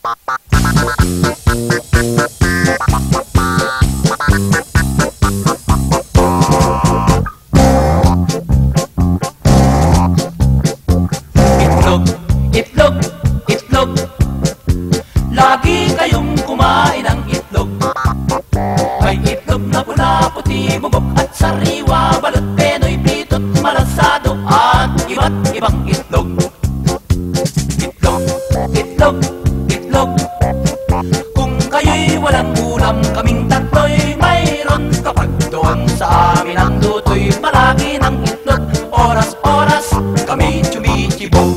Itlog, itlog, itlog, lagi kayong kumain ng itlog. May itlog na pula, puti, bubok at sariwa, balot, penoy, pitot, malasado at iba't ibang itlog. Itlog, itlog, itlog, kung kayo'y walang ulam, kaming tatlo'y mayroon. Kapag doon sa amin ang luto'y palagi ng itlog. Oras-oras kami chumichibo.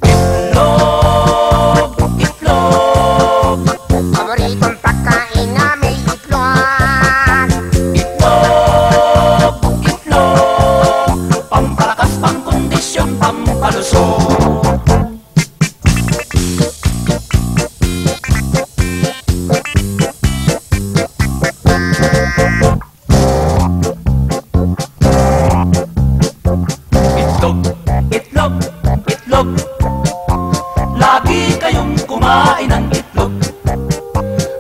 Itlog, itlog, Paboritong pagkain na may itlog. itlog, itlog, pampalakas, pangkondisyon, pampalusog. Itlog, itlog, itlog, lagi kayong kumain ng itlog.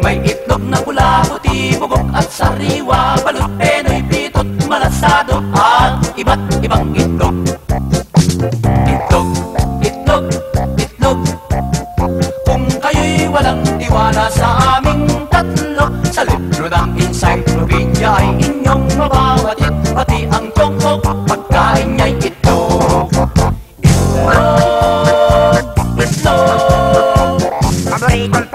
May itlog na pula, puti, bugok at sariwa, balot, penoy, pitot, malasado at iba't ibang itlog. Itlog, itlog, itlog, kung kayo'y walang tiwala sa aming tatlo, sa libro ng encyclopedia ay inyong mababatid, pati ang tongkok, pagkain niya'y itlog. Itlog, itlog, Paboritong